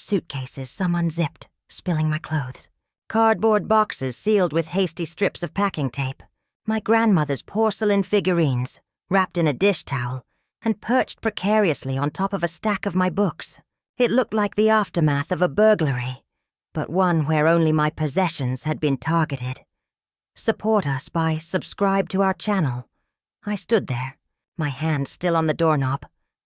suitcases, some unzipped, spilling my clothes. Cardboard boxes sealed with hasty strips of packing tape. My grandmother's porcelain figurines, wrapped in a dish towel, and perched precariously on top of a stack of my books. It looked like the aftermath of a burglary, but one where only my possessions had been targeted. Support us by subscribe to our channel. I stood there, my hand still on the doorknob,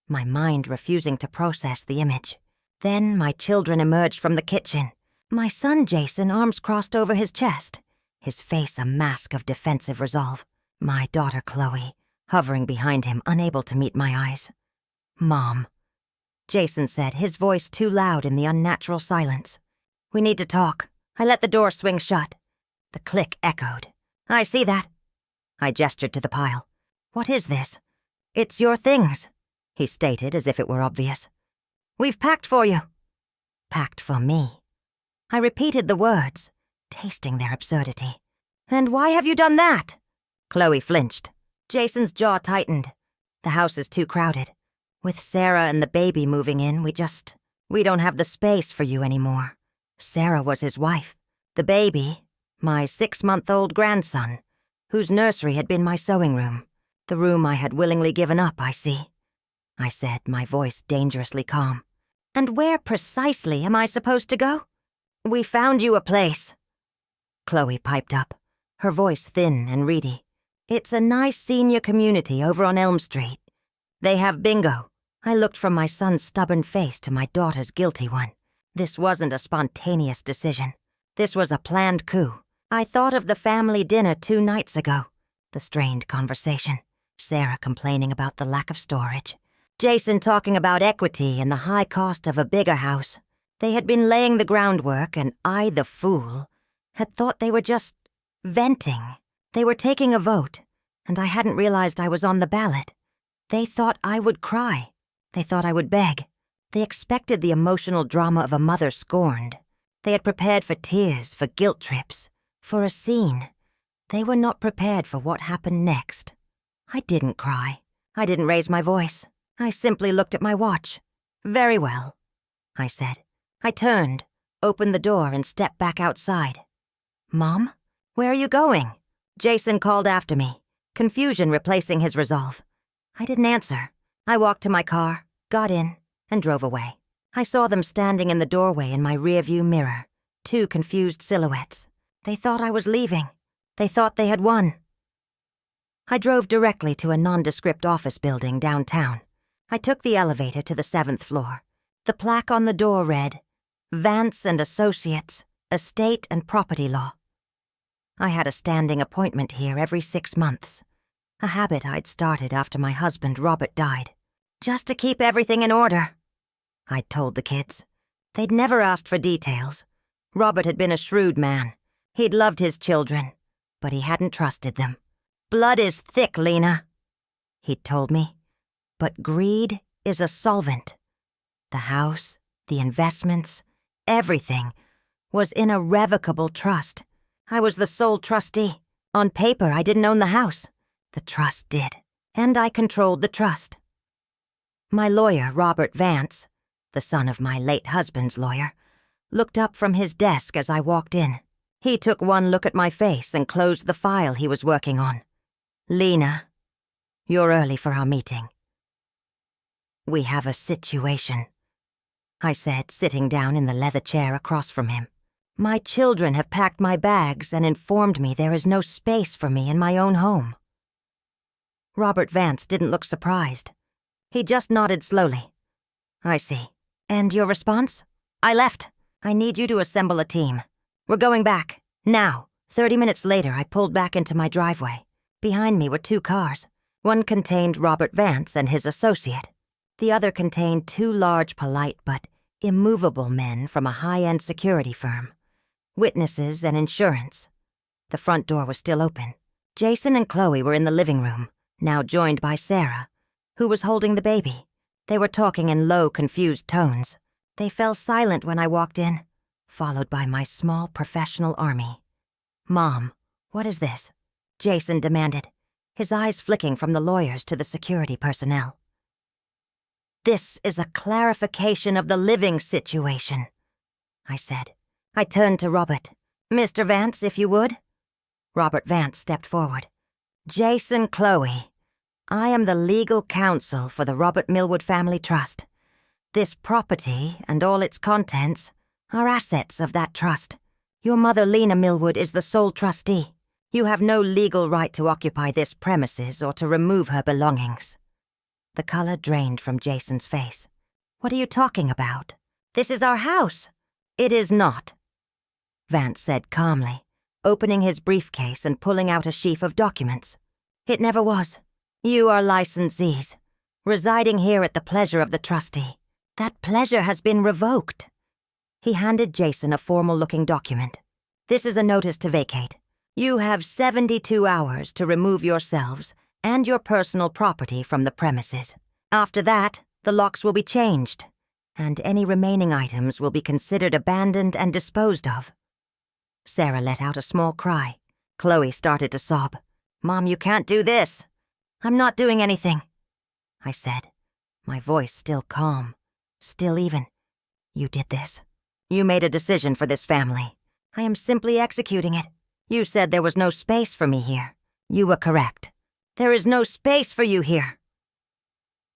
my mind refusing to process the image. Then my children emerged from the kitchen. My son Jason, arms crossed over his chest, his face a mask of defensive resolve. My daughter Chloe, hovering behind him, unable to meet my eyes. "Mom," Jason said, his voice too loud in the unnatural silence. "We need to talk." I let the door swing shut. The click echoed. "I see that." I gestured to the pile. "What is this?" "It's your things," he stated as if it were obvious. "We've packed for you." Packed for me. I repeated the words, tasting their absurdity. "And why have you done that?" Chloe flinched. Jason's jaw tightened. "The house is too crowded. With Sarah and the baby moving in, we don't have the space for you anymore." Sarah was his wife. The baby, my 6-month-old grandson, whose nursery had been my sewing room. The room I had willingly given up, I see. I said, my voice dangerously calm. "And where precisely am I supposed to go?" "We found you a place," Chloe piped up, her voice thin and reedy. "It's a nice senior community over on Elm Street. They have bingo." I looked from my son's stubborn face to my daughter's guilty one. This wasn't a spontaneous decision. This was a planned coup. I thought of the family dinner 2 nights ago. The strained conversation. Sarah complaining about the lack of storage. Jason talking about equity and the high cost of a bigger house. They had been laying the groundwork, and I, the fool, had thought they were just venting. They were taking a vote, and I hadn't realized I was on the ballot. They thought I would cry. They thought I would beg. They expected the emotional drama of a mother scorned. They had prepared for tears, for guilt trips, for a scene. They were not prepared for what happened next. I didn't cry. I didn't raise my voice. I simply looked at my watch. "Very well," I said. I turned, opened the door, and stepped back outside. "Mom, where are you going?" Jason called after me, confusion replacing his resolve. I didn't answer. I walked to my car, got in, and drove away. I saw them standing in the doorway in my rearview mirror, 2 confused silhouettes. They thought I was leaving. They thought they had won. I drove directly to a nondescript office building downtown. I took the elevator to the 7th floor. The plaque on the door read, "Vance and Associates, Estate and Property Law." I had a standing appointment here every 6 months, a habit I'd started after my husband Robert died. Just to keep everything in order, I'd told the kids. They'd never asked for details. Robert had been a shrewd man. He'd loved his children, but he hadn't trusted them. "Blood is thick, Lena," he'd told me, "but greed is a solvent." The house, the investments, everything was in irrevocable trust. I was the sole trustee. On paper, I didn't own the house. The trust did, and I controlled the trust. My lawyer, Robert Vance, the son of my late husband's lawyer, looked up from his desk as I walked in. He took one look at my face and closed the file he was working on. "Lena, you're early for our meeting." "We have a situation," I said, sitting down in the leather chair across from him. "My children have packed my bags and informed me there is no space for me in my own home." Robert Vance didn't look surprised. He just nodded slowly. "I see. And your response?" "I left. I need you to assemble a team. We're going back. Now." 30 minutes later, I pulled back into my driveway. Behind me were 2 cars. One contained Robert Vance and his associate. The other contained 2 large, polite, but immovable men from a high-end security firm. Witnesses and insurance. The front door was still open. Jason and Chloe were in the living room, now joined by Sarah, who was holding the baby. They were talking in low, confused tones. They fell silent when I walked in, followed by my small professional army. "Mom, what is this?" Jason demanded, his eyes flicking from the lawyers to the security personnel. This is a clarification of the living situation, I said. I turned to Robert. Mr. Vance, if you would. Robert Vance stepped forward. Jason Chloe, I am the legal counsel for the Robert Millwood Family Trust. This property and all its contents are assets of that trust. Your mother, Lena Millwood, is the sole trustee. You have no legal right to occupy this premises or to remove her belongings. The color drained from Jason's face. What are you talking about? This is our house. It is not, Vance said calmly, opening his briefcase and pulling out a sheaf of documents. It never was. You are licensees, residing here at the pleasure of the trustee. That pleasure has been revoked. He handed Jason a formal-looking document. This is a notice to vacate. You have 72 hours to remove yourselves and your personal property from the premises. After that, the locks will be changed, and any remaining items will be considered abandoned and disposed of. Sarah let out a small cry. Chloe started to sob. Mom, you can't do this. I'm not doing anything, I said, my voice still calm, still even. You did this. You made a decision for this family. I am simply executing it. You said there was no space for me here. You were correct. There is no space for you here.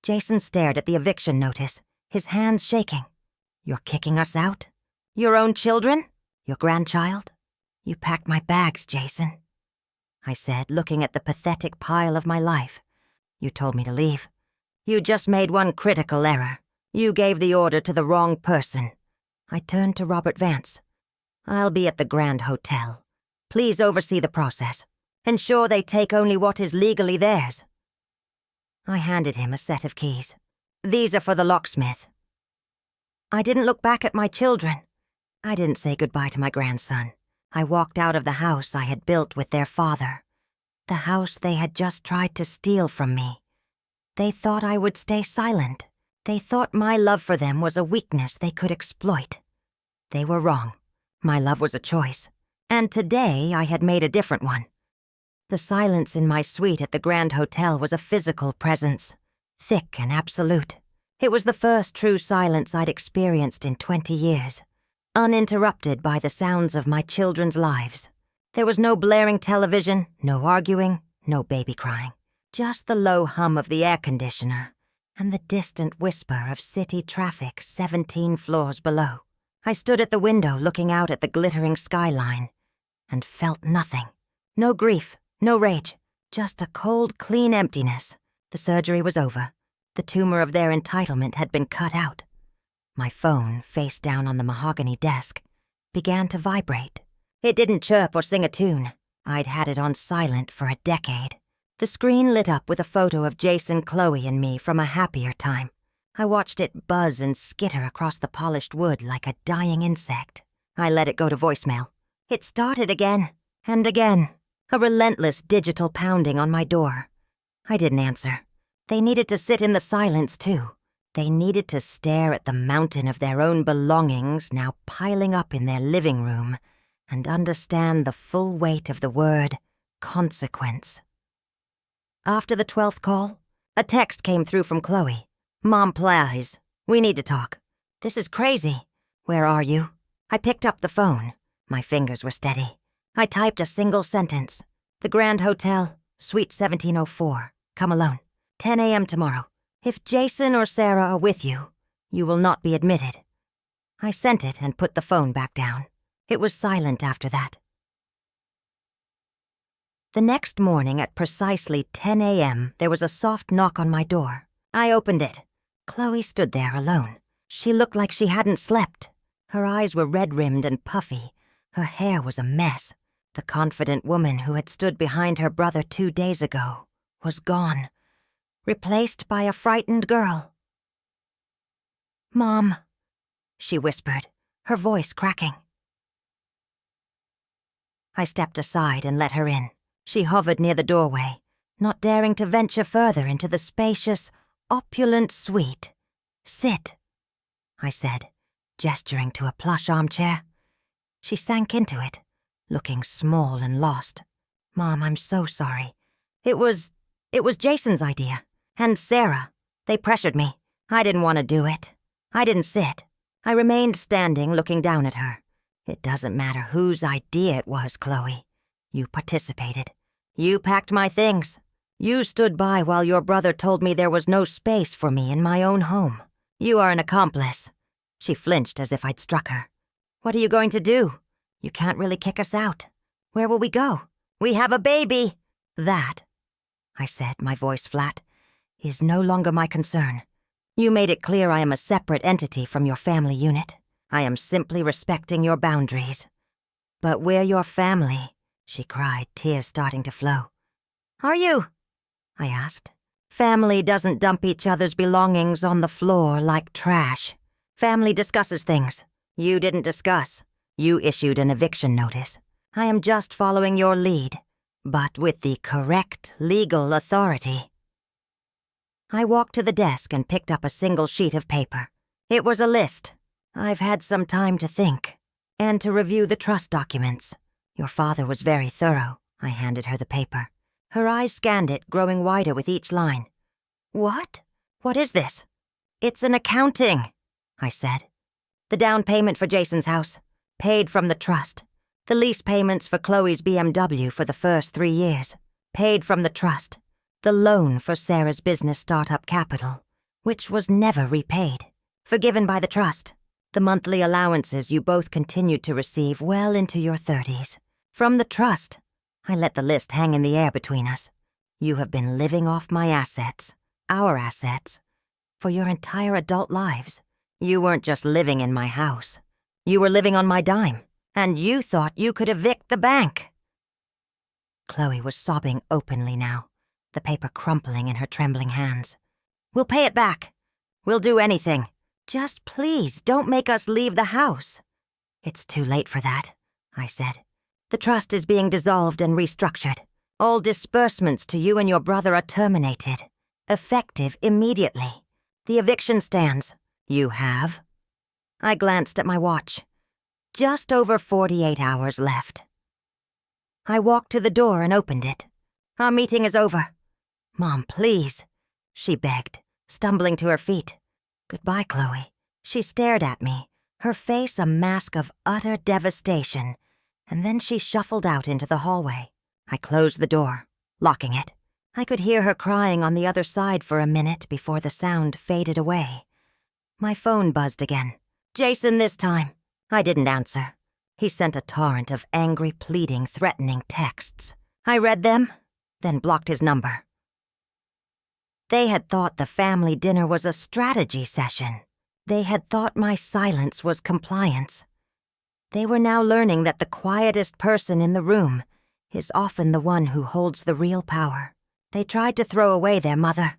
Jason stared at the eviction notice, his hands shaking. You're kicking us out? Your own children? Your grandchild? You packed my bags, Jason, I said, looking at the pathetic pile of my life. You told me to leave. You just made one critical error. You gave the order to the wrong person. I turned to Robert Vance. I'll be at the Grand Hotel. Please oversee the process. Ensure they take only what is legally theirs. I handed him a set of keys. These are for the locksmith. I didn't look back at my children. I didn't say goodbye to my grandson. I walked out of the house I had built with their father, the house they had just tried to steal from me. They thought I would stay silent. They thought my love for them was a weakness they could exploit. They were wrong. My love was a choice, and today I had made a different one. The silence in my suite at the Grand Hotel was a physical presence, thick and absolute. It was the first true silence I'd experienced in 20 years. Uninterrupted by the sounds of my children's lives. There was no blaring television, no arguing, no baby crying. Just the low hum of the air conditioner and the distant whisper of city traffic 17 floors below. I stood at the window looking out at the glittering skyline and felt nothing. No grief, no rage, just a cold, clean emptiness. The surgery was over. The tumor of their entitlement had been cut out. My phone, face down on the mahogany desk, began to vibrate. It didn't chirp or sing a tune. I'd had it on silent for a decade. The screen lit up with a photo of Jason, Chloe, and me from a happier time. I watched it buzz and skitter across the polished wood like a dying insect. I let it go to voicemail. It started again, and again. A relentless digital pounding on my door. I didn't answer. They needed to sit in the silence, too. They needed to stare at the mountain of their own belongings now piling up in their living room and understand the full weight of the word consequence. After the 12th call, a text came through from Chloe. Mom, please. We need to talk. This is crazy. Where are you? I picked up the phone. My fingers were steady. I typed a single sentence. The Grand Hotel, Suite 1704. Come alone. 10 a.m. tomorrow. If Jason or Sarah are with you, you will not be admitted. I sent it and put the phone back down. It was silent after that. The next morning at precisely 10 a.m., there was a soft knock on my door. I opened it. Chloe stood there alone. She looked like she hadn't slept. Her eyes were red-rimmed and puffy. Her hair was a mess. The confident woman who had stood behind her brother 2 days ago was gone. Replaced by a frightened girl. Mom, she whispered, her voice cracking. I stepped aside and let her in. She hovered near the doorway, not daring to venture further into the spacious, opulent suite. Sit, I said, gesturing to a plush armchair. She sank into it, looking small and lost. Mom, I'm so sorry. It was Jason's idea. And Sarah. They pressured me. I didn't want to do it. I didn't sit. I remained standing, looking down at her. It doesn't matter whose idea it was, Chloe. You participated. You packed my things. You stood by while your brother told me there was no space for me in my own home. You are an accomplice. She flinched as if I'd struck her. What are you going to do? You can't really kick us out. Where will we go? We have a baby. That, I said, my voice flat, is no longer my concern. You made it clear I am a separate entity from your family unit. I am simply respecting your boundaries. But we're your family, she cried, tears starting to flow. Are you? I asked. Family doesn't dump each other's belongings on the floor like trash. Family discusses things. You didn't discuss. You issued an eviction notice. I am just following your lead, but with the correct legal authority. I walked to the desk and picked up a single sheet of paper. It was a list. I've had some time to think, and to review the trust documents. Your father was very thorough. I handed her the paper. Her eyes scanned it, growing wider with each line. What? What is this? It's an accounting, I said. The down payment for Jason's house, paid from the trust. The lease payments for Chloe's BMW for the first 3 years, paid from the trust. The loan for Sarah's business startup capital, which was never repaid, forgiven by the trust. The monthly allowances you both continued to receive well into your 30s. From the trust. I let the list hang in the air between us. You have been living off my assets, our assets, for your entire adult lives. You weren't just living in my house. You were living on my dime, and you thought you could evict the bank. Chloe was sobbing openly now, the paper crumpling in her trembling hands. We'll pay it back. We'll do anything. Just please don't make us leave the house. It's too late for that, I said. The trust is being dissolved and restructured. All disbursements to you and your brother are terminated, effective immediately. The eviction stands. You have? I glanced at my watch. Just over 48 hours left. I walked to the door and opened it. Our meeting is over. Mom, please, she begged, stumbling to her feet. Goodbye, Chloe. She stared at me, her face a mask of utter devastation, and then she shuffled out into the hallway. I closed the door, locking it. I could hear her crying on the other side for a minute before the sound faded away. My phone buzzed again. Jason this time. I didn't answer. He sent a torrent of angry, pleading, threatening texts. I read them, then blocked his number. They had thought the family dinner was a strategy session. They had thought my silence was compliance. They were now learning that the quietest person in the room is often the one who holds the real power. They tried to throw away their mother.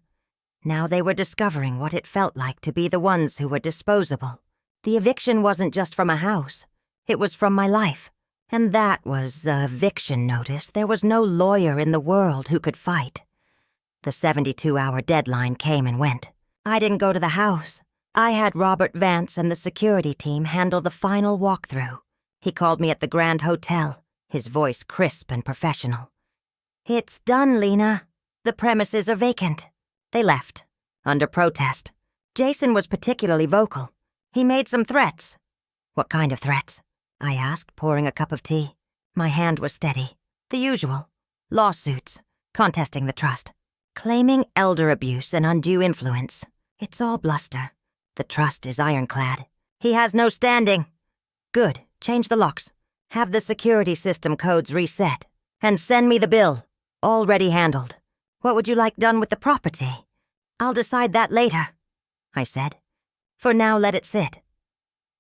Now they were discovering what it felt like to be the ones who were disposable. The eviction wasn't just from a house. It was from my life. And that was a eviction notice there was no lawyer in the world who could fight. The 72-hour deadline came and went. I didn't go to the house. I had Robert Vance and the security team handle the final walkthrough. He called me at the Grand Hotel, his voice crisp and professional. It's done, Lena. The premises are vacant. They left, under protest. Jason was particularly vocal. He made some threats. What kind of threats? I asked, pouring a cup of tea. My hand was steady. The usual. Lawsuits, contesting the trust, claiming elder abuse and undue influence. It's all bluster. The trust is ironclad. He has no standing. Good. Change the locks. Have the security system codes reset. And send me the bill. Already handled. What would you like done with the property? I'll decide that later, I said. For now, let it sit.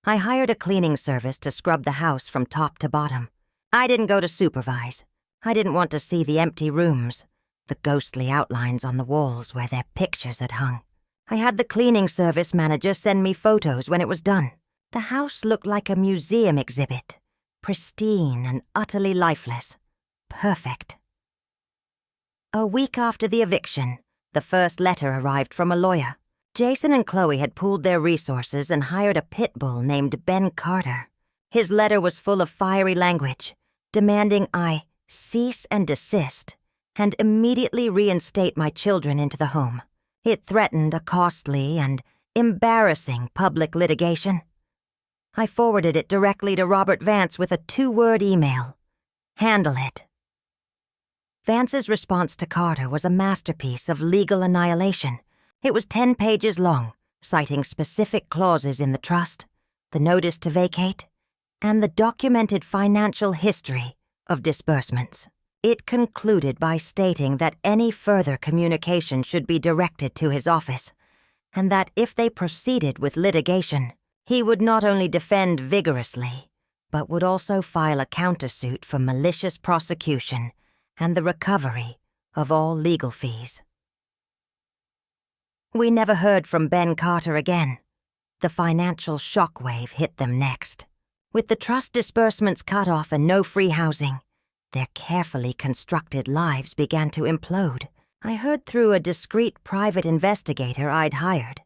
I hired a cleaning service to scrub the house from top to bottom. I didn't go to supervise. I didn't want to see the empty rooms, the ghostly outlines on the walls where their pictures had hung. I had the cleaning service manager send me photos when it was done. The house looked like a museum exhibit, pristine and utterly lifeless. Perfect. A week after the eviction, the first letter arrived from a lawyer. Jason and Chloe had pooled their resources and hired a pit bull named Ben Carter. His letter was full of fiery language, demanding I cease and desist and immediately reinstate my children into the home. It threatened a costly and embarrassing public litigation. I forwarded it directly to Robert Vance with a 2-word email. Handle it. Vance's response to Carter was a masterpiece of legal annihilation. It was 10 pages long, citing specific clauses in the trust, the notice to vacate, and the documented financial history of disbursements. It concluded by stating that any further communication should be directed to his office, and that if they proceeded with litigation, he would not only defend vigorously, but would also file a countersuit for malicious prosecution and the recovery of all legal fees. We never heard from Ben Carter again. The financial shockwave hit them next. With the trust disbursements cut off and no free housing, their carefully constructed lives began to implode. I heard through a discreet private investigator I'd hired,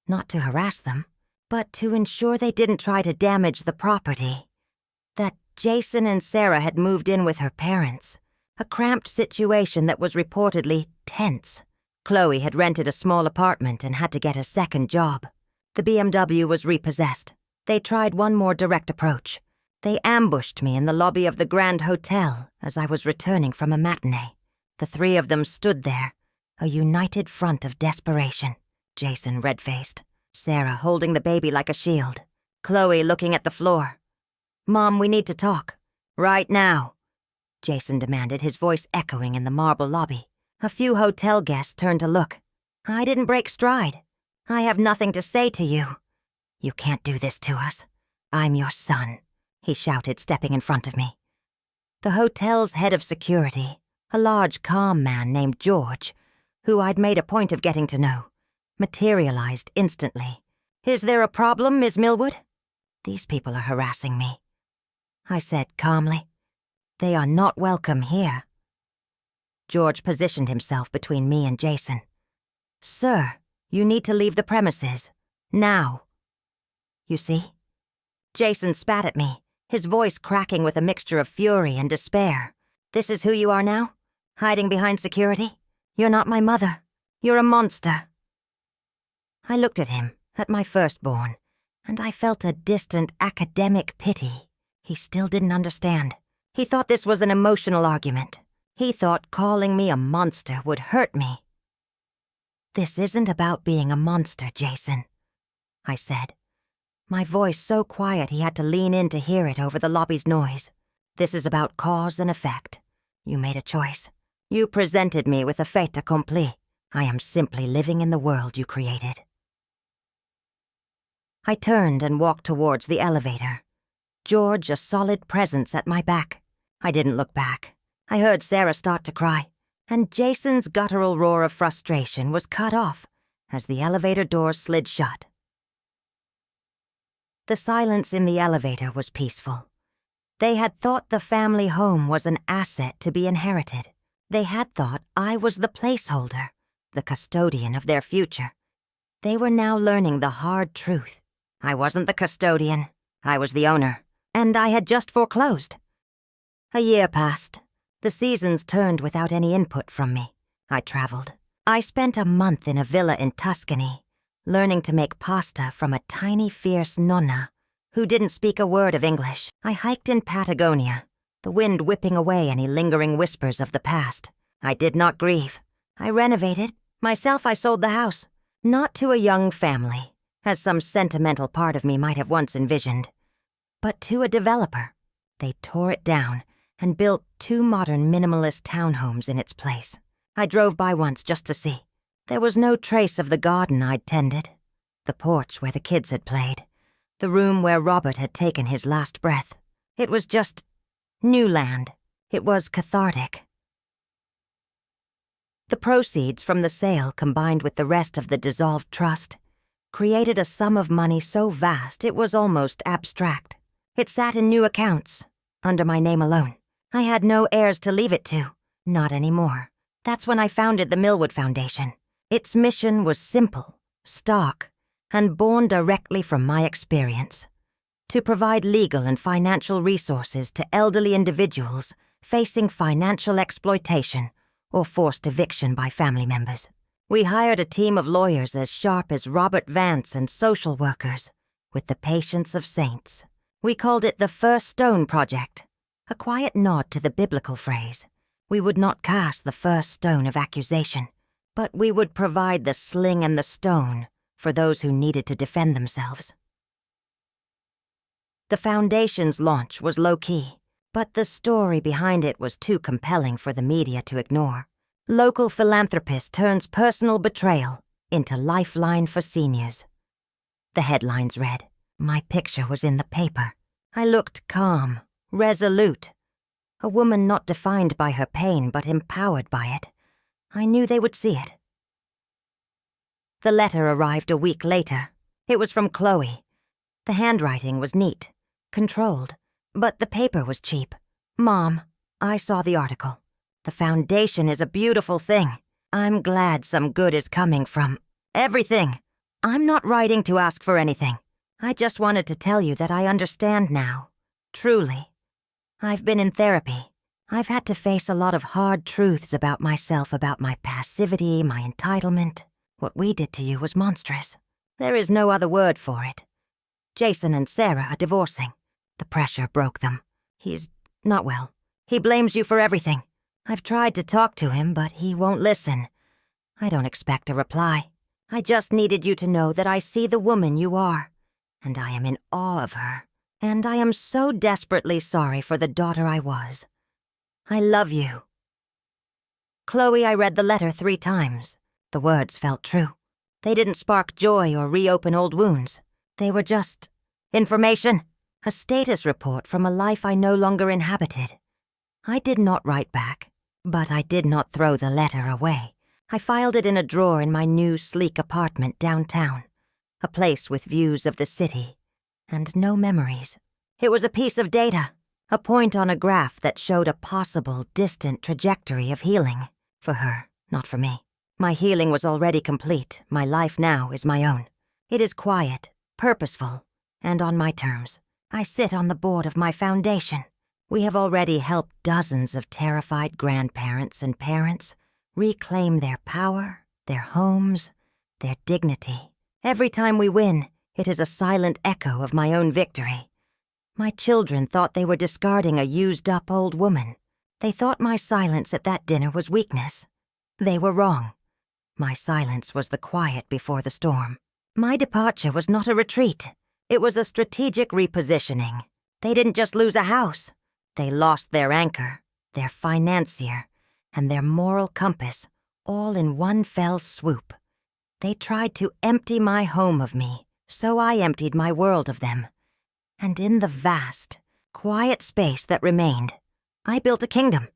not to harass them, but to ensure they didn't try to damage the property, that Jason and Sarah had moved in with her parents, a cramped situation that was reportedly tense. Chloe had rented a small apartment and had to get a second job. The BMW was repossessed. They tried one more direct approach. They ambushed me in the lobby of the Grand Hotel as I was returning from a matinee. The 3 of them stood there, a united front of desperation. Jason red-faced, Sarah holding the baby like a shield, Chloe looking at the floor. "Mom, we need to talk. Right now," Jason demanded, his voice echoing in the marble lobby. A few hotel guests turned to look. I didn't break stride. "I have nothing to say to you. You can't do this to us. I'm your son," he shouted, stepping in front of me. The hotel's head of security, a large, calm man named George, who I'd made a point of getting to know, materialized instantly. "Is there a problem, Ms. Millwood?" "These people are harassing me," I said calmly. "They are not welcome here." George positioned himself between me and Jason. "Sir, you need to leave the premises. Now." "You see?" Jason spat at me, his voice cracking with a mixture of fury and despair. "This is who you are now? Hiding behind security? You're not my mother. You're a monster." I looked at him, at my firstborn, and I felt a distant academic pity. He still didn't understand. He thought this was an emotional argument. He thought calling me a monster would hurt me. "This isn't about being a monster, Jason," I said, my voice so quiet he had to lean in to hear it over the lobby's noise. "This is about cause and effect. You made a choice. You presented me with a fait accompli. I am simply living in the world you created." I turned and walked towards the elevator, George a solid presence at my back. I didn't look back. I heard Sarah start to cry, and Jason's guttural roar of frustration was cut off as the elevator doors slid shut. The silence in the elevator was peaceful. They had thought the family home was an asset to be inherited. They had thought I was the placeholder, the custodian of their future. They were now learning the hard truth. I wasn't the custodian. I was the owner, and I had just foreclosed. A year passed. The seasons turned without any input from me. I traveled. I spent a month in a villa in Tuscany, learning to make pasta from a tiny, fierce nonna who didn't speak a word of English. I hiked in Patagonia, the wind whipping away any lingering whispers of the past. I did not grieve. I renovated. Myself, I sold the house. Not to a young family, as some sentimental part of me might have once envisioned, but to a developer. They tore it down and built 2 modern minimalist townhomes in its place. I drove by once just to see. There was no trace of the garden I'd tended, the porch where the kids had played, the room where Robert had taken his last breath. It was just new land. It was cathartic. The proceeds from the sale, combined with the rest of the dissolved trust, created a sum of money so vast it was almost abstract. It sat in new accounts, under my name alone. I had no heirs to leave it to. Not anymore. That's when I founded the Millwood Foundation. Its mission was simple, stark, and born directly from my experience: to provide legal and financial resources to elderly individuals facing financial exploitation or forced eviction by family members. We hired a team of lawyers as sharp as Robert Vance and social workers, with the patience of saints. We called it the First Stone Project, a quiet nod to the biblical phrase. We would not cast the first stone of accusation, but we would provide the sling and the stone for those who needed to defend themselves. The Foundation's launch was low-key, but the story behind it was too compelling for the media to ignore. Local philanthropist turns personal betrayal into lifeline for seniors. The headlines read, "My picture was in the paper. I looked calm, resolute. A woman not defined by her pain but empowered by it. I knew they would see it." The letter arrived a week later. It was from Chloe. The handwriting was neat, controlled, but the paper was cheap. "Mom, I saw the article. The Foundation is a beautiful thing. I'm glad some good is coming from everything. I'm not writing to ask for anything. I just wanted to tell you that I understand now. Truly. I've been in therapy. I've had to face a lot of hard truths about myself, about my passivity, my entitlement. What we did to you was monstrous. There is no other word for it. Jason and Sarah are divorcing. The pressure broke them. He's not well. He blames you for everything. I've tried to talk to him, but he won't listen. I don't expect a reply. I just needed you to know that I see the woman you are, and I am in awe of her, and I am so desperately sorry for the daughter I was. I love you." Chloe, I read the letter 3 times. The words felt true. They didn't spark joy or reopen old wounds. They were just information, a status report from a life I no longer inhabited. I did not write back, but I did not throw the letter away. I filed it in a drawer in my new, sleek apartment downtown, a place with views of the city and no memories. It was a piece of data, a point on a graph that showed a possible, distant trajectory of healing. For her, not for me. My healing was already complete. My life now is my own. It is quiet, purposeful, and on my terms. I sit on the board of my foundation. We have already helped dozens of terrified grandparents and parents reclaim their power, their homes, their dignity. Every time we win, it is a silent echo of my own victory. My children thought they were discarding a used-up old woman. They thought my silence at that dinner was weakness. They were wrong. My silence was the quiet before the storm. My departure was not a retreat. It was a strategic repositioning. They didn't just lose a house. They lost their anchor, their financier, and their moral compass, all in one fell swoop. They tried to empty my home of me, so I emptied my world of them. And in the vast, quiet space that remained, I built a kingdom.